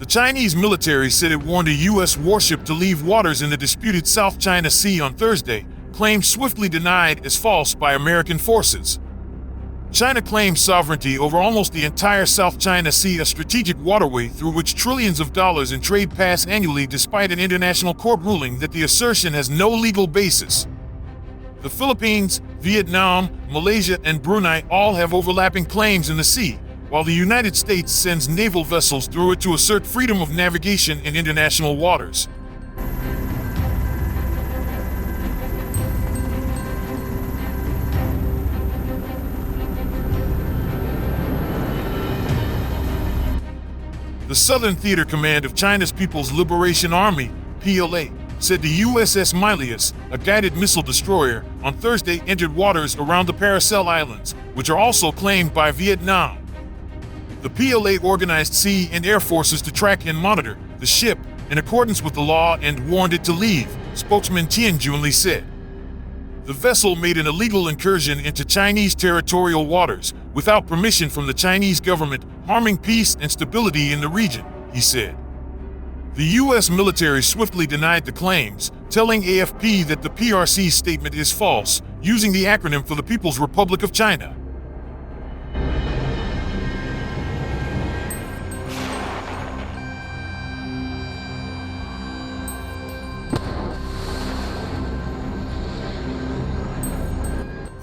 The Chinese military said it warned a U.S. warship to leave waters in the disputed South China Sea on Thursday, claims swiftly denied as false by American forces. China claims sovereignty over almost the entire South China Sea, a strategic waterway through which trillions of dollars in trade pass annually, despite an international court ruling that the assertion has no legal basis. The Philippines, Vietnam, Malaysia, and Brunei all have overlapping claims in the sea, while the United States sends naval vessels through it to assert freedom of navigation in international waters. The Southern Theater Command of China's People's Liberation Army, PLA, said the USS Milius, a guided missile destroyer, on Thursday entered waters around the Paracel Islands, which are also claimed by Vietnam. The PLA organized sea and air forces to track and monitor the ship in accordance with the law and warned it to leave, spokesman Tian Junli said. The vessel made an illegal incursion into Chinese territorial waters without permission from the Chinese government, harming peace and stability in the region, he said. The U.S. military swiftly denied the claims, telling AFP that the PRC's statement is false, using the acronym for the People's Republic of China.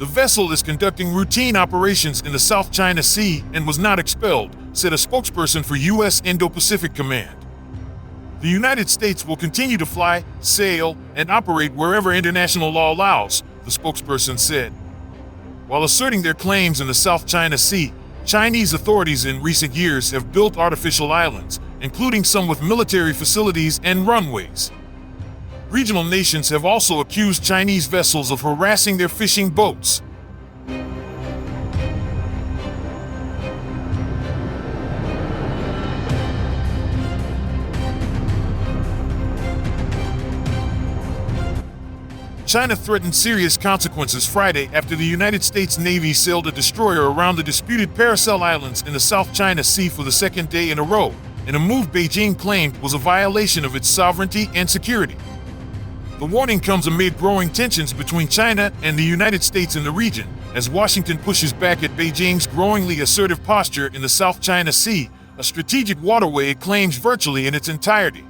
The vessel is conducting routine operations in the South China Sea and was not expelled, said a spokesperson for US Indo-Pacific Command. The United States will continue to fly, sail, and operate wherever international law allows, the spokesperson said. While asserting their claims in the South China Sea, Chinese authorities in recent years have built artificial islands, including some with military facilities and runways. Regional nations have also accused Chinese vessels of harassing their fishing boats. China threatened serious consequences Friday after the United States Navy sailed a destroyer around the disputed Paracel Islands in the South China Sea for the second day in a row, in a move Beijing claimed was a violation of its sovereignty and security. The warning comes amid growing tensions between China and the United States in the region, as Washington pushes back at Beijing's growingly assertive posture in the South China Sea, a strategic waterway it claims virtually in its entirety.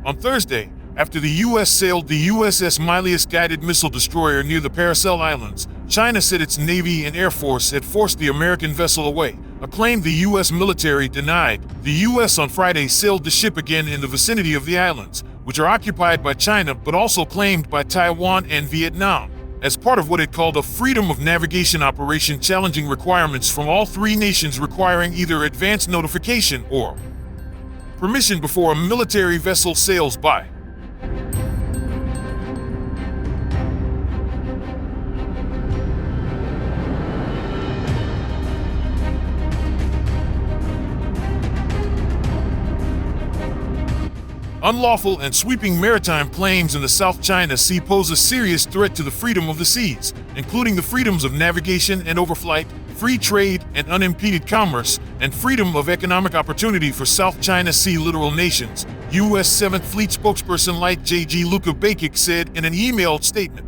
On Thursday, after the U.S. sailed the USS Milius guided missile destroyer near the Paracel Islands, China said its Navy and Air Force had forced the American vessel away, a claim the U.S. military denied. The U.S. on Friday sailed the ship again in the vicinity of the islands, which are occupied by China but also claimed by Taiwan and Vietnam, as part of what it called a freedom of navigation operation, challenging requirements from all three nations requiring either advance notification or permission before a military vessel sails by. Unlawful and sweeping maritime claims in the South China Sea pose a serious threat to the freedom of the seas, including the freedoms of navigation and overflight, free trade and unimpeded commerce, and freedom of economic opportunity for South China Sea littoral nations, U.S. 7th Fleet spokesperson Light J.G. Luka Bakic said in an emailed statement.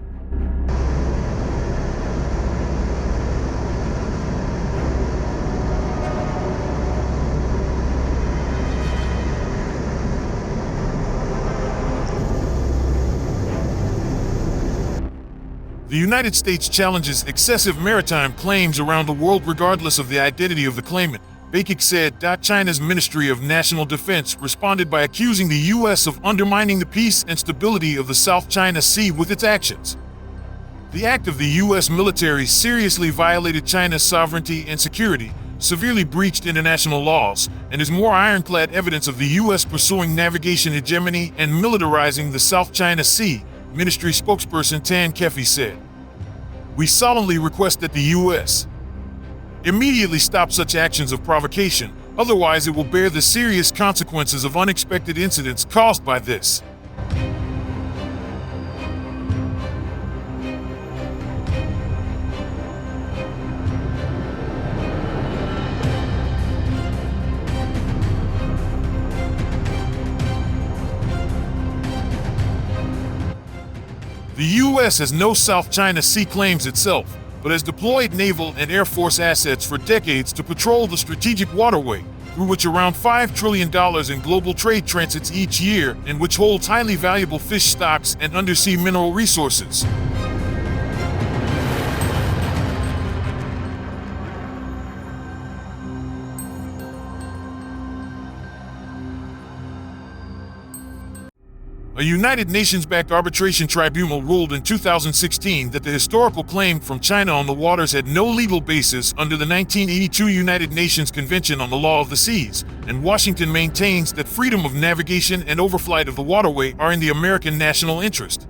The United States challenges excessive maritime claims around the world regardless of the identity of the claimant, Bakic said. China's Ministry of National Defense responded by accusing the U.S. of undermining the peace and stability of the South China Sea with its actions. The act of the U.S. military seriously violated China's sovereignty and security, severely breached international laws, and is more ironclad evidence of the U.S. pursuing navigation hegemony and militarizing the South China Sea, Ministry spokesperson Tan Kefi said. We solemnly request that the U.S. immediately stop such actions of provocation, Otherwise, it will bear the serious consequences of unexpected incidents caused by this. The U.S. has no South China Sea claims itself, but has deployed naval and air force assets for decades to patrol the strategic waterway, through which around $5 trillion in global trade transits each year, and which holds highly valuable fish stocks and undersea mineral resources. A United Nations-backed arbitration tribunal ruled in 2016 that the historical claim from China on the waters had no legal basis under the 1982 United Nations Convention on the Law of the Seas, and Washington maintains that freedom of navigation and overflight of the waterway are in the American national interest.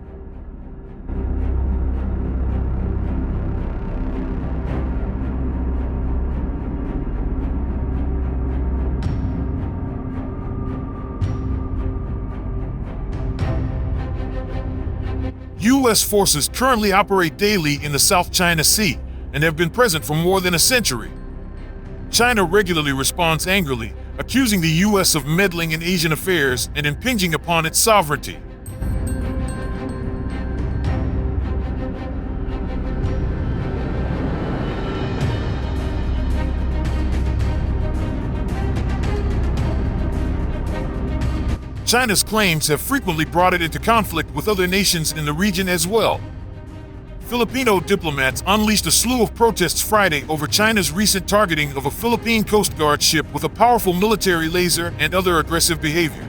U.S. forces currently operate daily in the South China Sea and have been present for more than a century. China regularly responds angrily, accusing the U.S. of meddling in Asian affairs and impinging upon its sovereignty. China's claims have frequently brought it into conflict with other nations in the region as well. Filipino diplomats unleashed a slew of protests Friday over China's recent targeting of a Philippine Coast Guard ship with a powerful military laser and other aggressive behavior.